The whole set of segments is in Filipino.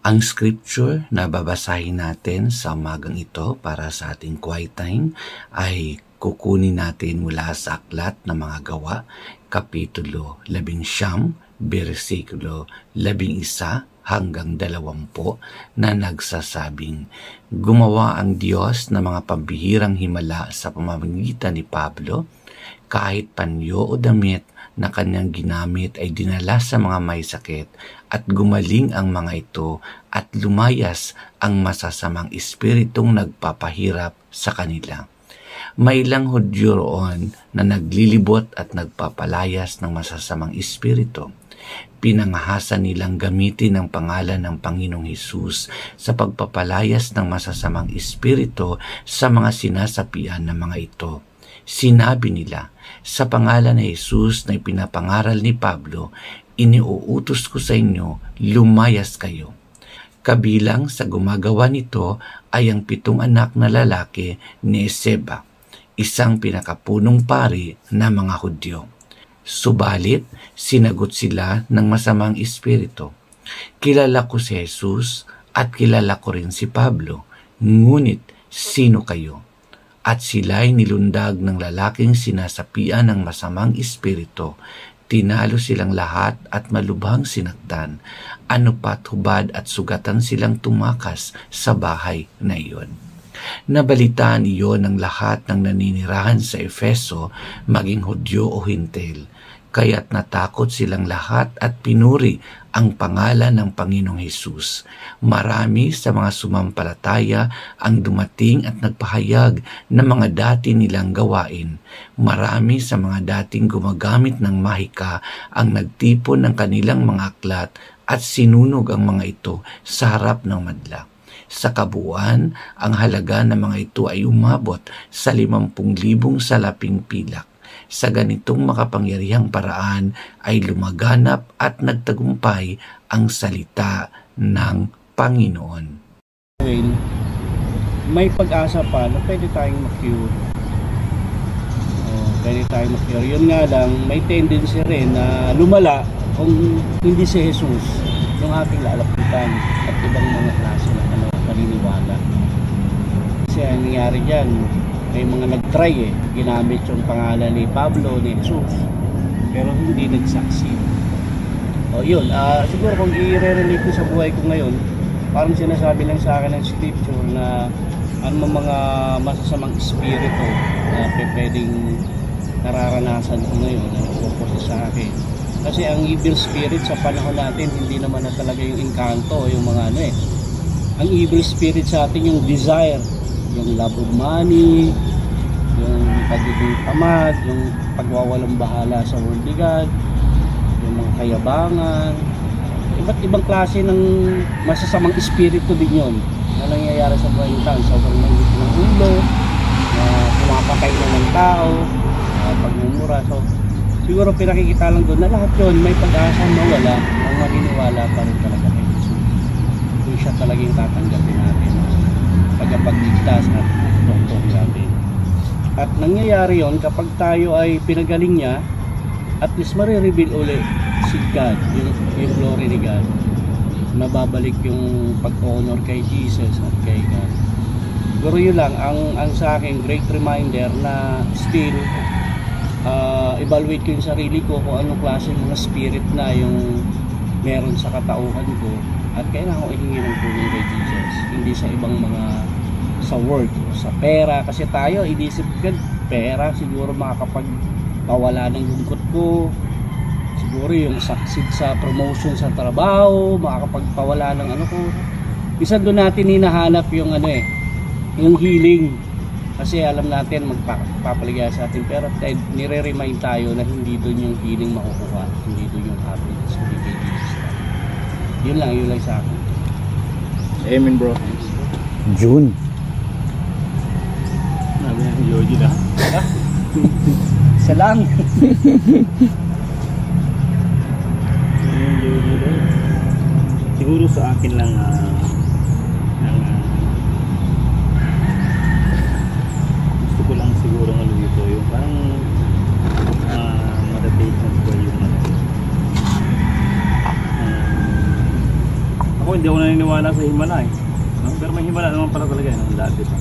Ang scripture na babasahin natin sa umagang ito para sa ating quiet time ay kukunin natin mula sa Aklat ng Mga Gawa, Kapitulo 11, versikulo 11 hanggang 20 na nagsasabing, gumawa ang Diyos ng mga pambihirang himala sa pamamagitan ni Pablo, kahit panyo o damit na kanyang ginamit ay dinala sa mga may sakit at gumaling ang mga ito at lumayas ang masasamang espiritong nagpapahirap sa kanila. May ilang Hudyo roon na naglilibot at nagpapalayas ng masasamang espiritu. Pinangahasan nilang gamitin ang pangalan ng Panginoong Hesus sa pagpapalayas ng masasamang espiritu sa mga sinasapian ng mga ito. Sinabi nila, sa pangalan ni Hesus na ipinapangaral ni Pablo, iniuutos ko sa inyo, lumayas kayo. Kabilang sa gumagawa nito ay ang 7 anak na lalaki ni Eseba, isang pinakapunong pari ng mga Hudyo. Subalit, sinagot sila ng masamang espiritu. Kilala ko si Hesus at kilala ko rin si Pablo, ngunit sino kayo? At sila'y nilundag ng lalaking sinasapian ng masamang espiritu. Tinalo silang lahat at malubhang sinaktan. Ano pa't hubad at sugatan silang tumakas sa bahay na iyon. Nabalitaan iyon ng lahat ng naninirahan sa Efeso, maging Hudyo o Hintil. Kaya't natakot silang lahat at pinuri ang pangalan ng Panginoong Hesus. Marami sa mga sumampalataya ang dumating at nagpahayag ng mga dati nilang gawain. Marami sa mga dating gumagamit ng mahika ang nagtipon ng kanilang mga aklat at sinunog ang mga ito sa harap ng madla. Sa kabuuan, ang halaga ng mga ito ay umabot sa 50,000 salaping pilak. Sa ganitong makapangyarihang paraan ay lumaganap at nagtagumpay ang salita ng Panginoon. May pag-asa pa na pwede tayong mag-cure. Yun nga lang, may tendency rin na lumala kung hindi si Jesus yung ating lalapitan at ibang mga klase ng paniniwala. Kasi ang nangyari dyan, may mga nag-try ginamit yung pangalan ni Pablo, ni Jesus, pero hindi nag-succeed. Yun, siguro kung i-relate ko sa buhay ko ngayon, parang sinasabi lang sa akin ng scripture na ano mga masasamang espiritu na pwedeng nararanasan ko ngayon na nagpupusa sa akin. Kasi ang evil spirit sa panahon natin, hindi naman na talaga yung engkanto, yung mga ang evil spirit sa atin yung desire, yung love of money, yung pagiging tamad, yung pagwawalang bahala sa worldly God, yung mga kayabangan, iba't ibang klase ng masasamang espiritu din yun na nangyayari sa buhay ng tao. Sobrang langit ng ulo, na pumapatay na ng tao, pagmumura. So siguro pinakikita lang doon na lahat yun may pag-asa mawala ang maniniwala pa rin talaga kay Jesus. Kung siya talagang tatanggapin natin pagkapagligtas at doktor natin. At nangyayari yon kapag tayo ay pinagaling niya, at least marireveal ulit si God, yung glory ni God. Nababalik yung pag-honor kay Jesus at kay God. Siguro yun lang, ang sa akin great reminder na still evaluate ko yung sarili ko kung anong klase mga spirit na yung meron sa katauhan ko. At kailangan ko ihingi ng tulong kay Jesus, hindi sa ibang mga sa work, sa pera. Kasi tayo, inisip ka, pera siguro makakapagpawala ng lungkot ko. Siguro yung succeed sa promotion sa trabaho, makakapagpawala ng ko. Bisan doon natin hinahanap yung yung healing. Kasi alam natin magpapaligaya sa atin. Pero nire-remind tayo na hindi doon yung healing makukuha. Hindi doon yung happiness. Hindi kay Jesus. Yun lang sa akin. Amen, bro. June. Sabi na, Yogi na. Isa lang. Siguro sa akin lang gusto ko lang siguro ito yung parang madatate na ko yung ako hindi hindi ako naniniwala sa himala eh. No? Pero may himala naman pala talaga yun, dati pa.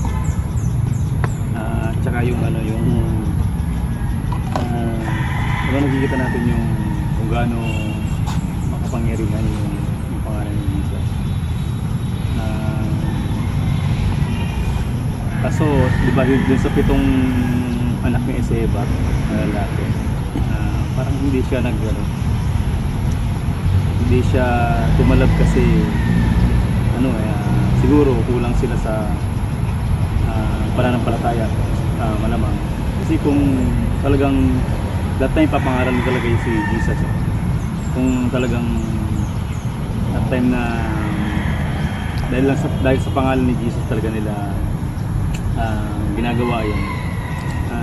Tsaka yung ano, yung nakikita natin yung kung gaano makapangyarihan yung pangalan ni Jesus. Kaso, di ba dun sa 7 anak ni Eseba na lalaki, parang hindi siya hindi siya tumalab kasi siguro kulang sila sa pananampalataya, malamang. Kasi kung talagang that time papangaral mo talaga si Jesus, kung talagang that time na dahil sa pangalan ni Jesus talaga nila ginagawa yun,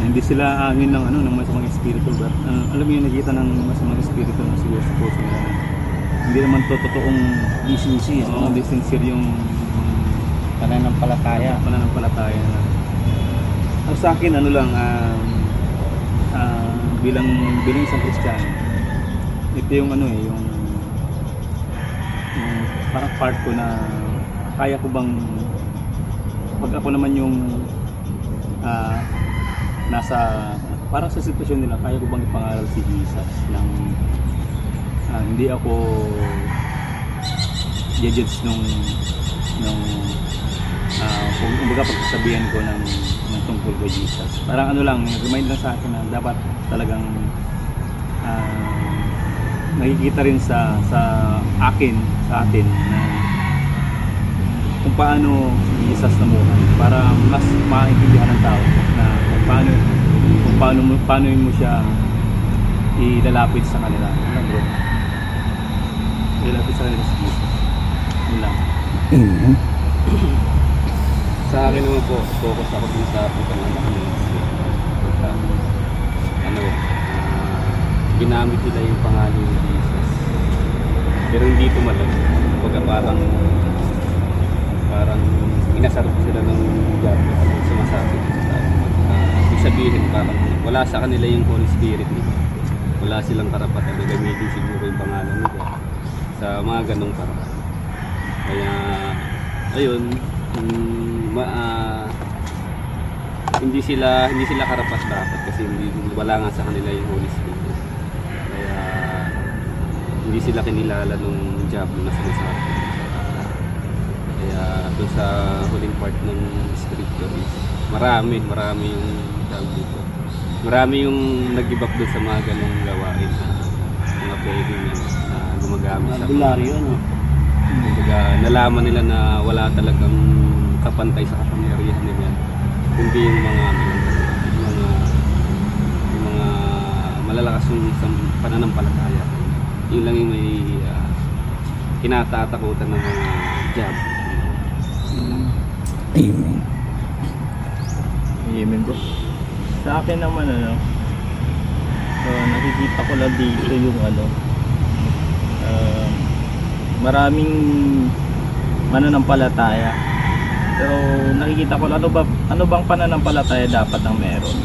hindi sila angin ng masamang espiritu, but alam mo yung nakita ng masamang espiritu na siguro sa puso nila, hindi naman to totoong sincere yung pananampalataya na. Ang sa akin bilang isang Kristiyano, ito yung yung parang part ko na kaya ko bang pag ako naman yung parang sa sitwasyon nila, kaya ko bang ipangaral si Jesus ng hindi ako judge nung kumbaga pagsasabihan ko ng tungkol kay Jesus. Parang remind lang sa akin na dapat talagang nakikita rin sa atin na kung paano si Jesus namuhay, para mas maintindihan ng tao na kung paano mo siya ilalapit sa kanila. Bro? Ilalapit sa kanila si Jesus. Yun lang. Sa akin naman po, focus ako dun sa pagkakalaki ng ginamit nila yung pangalan ni Jesus. Pero hindi tumalab. Kumbaga parang inasarap sila ng diablo at sumasabi. Ibig sabihin parang wala sa kanila yung Holy Spirit nila. Wala silang karapatan na gamitin siguro yung pangalan nila sa mga ganong paraan. Kaya ayun, hindi sila karapat dapat kasi wala nga sa kanila yung Holy Spirit. Kaya hindi sila kinilala nung diablo na sinasabi. Kaya doon sa huling part ng scripture is marami yung tawag dito. Marami yung nag-give up doon sa mga ganong gawain na mga pwede na gumagamit sa bularyo, no? Kumbaga, nalaman nila na wala talagang kapantay sa kapangyarihan nila, kundi yung mga malalakas yung pananampalataya. Yun lang yung may kinatatakutan ng mga job. Amen. Amen bro. Sa akin naman nakikita ko lang dito yung maraming mananampalataya. Pero nakikita ko ano bang pananampalataya dapat ang meron?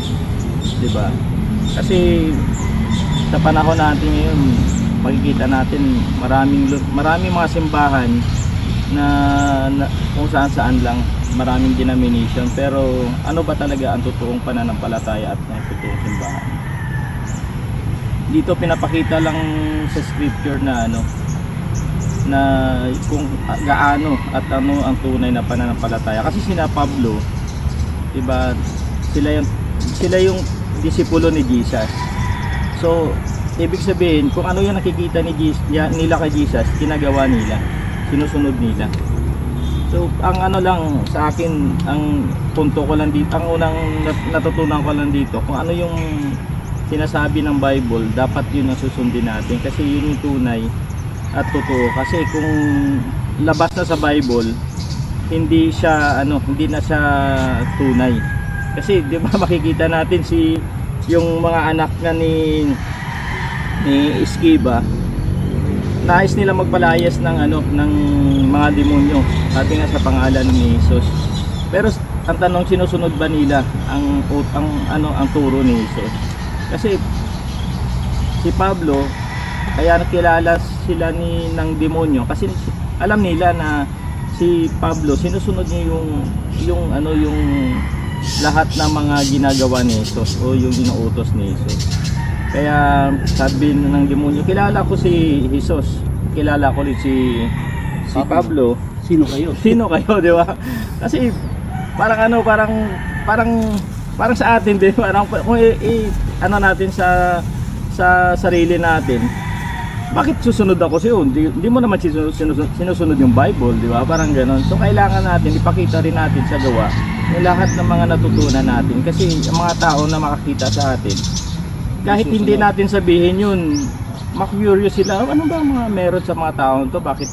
'Di ba? Kasi sa panahon natin ngayon, makikita natin maraming mga simbahan na kung saan lang, maraming denomination, pero ano ba talaga ang totoong pananampalataya at ang totoong simbahan? Dito pinapakita lang sa scripture na na kung gaano at ano ang tunay na pananampalataya. Kasi sina Pablo, diba, sila yung disipulo ni Jesus. So ibig sabihin, kung ano yung nakikita nila kay Jesus, ginagawa nila, sinusunod nila. So ang lang sa akin, ang punto ko lang dito, ang unang natutunan ko lang dito, kung ano yung sinasabi ng Bible, dapat yun ang susundin natin kasi yun yung tunay at totoo. Kasi kung labas na sa Bible, hindi na siya tunay. Kasi 'di ba makikita natin yung mga anak na ni Sceva, nais nila magpalayas ng mga demonyo, sabi nga sa pangalan ni Jesus. Pero ang tanong, sinusunod ba nila ang turo ni Jesus? Kasi si Pablo, kaya nakilala sila ng demonyo kasi alam nila na si Pablo sinusunod niya yung lahat ng mga ginagawa ni Jesus o yung inuutos ni Jesus. Kaya sabi ng demonyo, kilala ko si Jesus, kilala ko rin si Pablo. Sino kayo? Sino kayo, di ba? Kasi parang sa atin din, parang kung ano natin sa sarili natin, bakit susunod ako sa'yo? Hindi mo naman sinusunod yung Bible, di ba? Parang gano'n. So kailangan natin ipakita rin natin sa gawa yung lahat ng mga natutunan natin, kasi yung mga tao na makakita sa atin, kahit hindi natin sabihin yun, ma-curious sila, ano ba mga meron sa mga tao to, bakit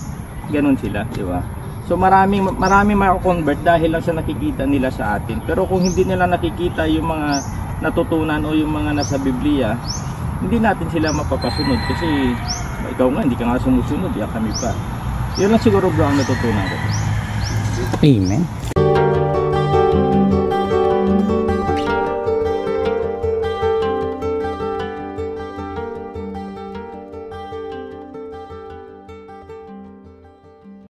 gano'n sila, di ba? So maraming mako-convert dahil lang sa nakikita nila sa atin. Pero kung hindi nila nakikita yung mga natutunan o yung mga nasa Biblia, hindi natin sila mapapasunod, kasi ikaw nga hindi ka nga sumusunod, kami pa. Yun lang siguro bro ang natutunan ko. Amen.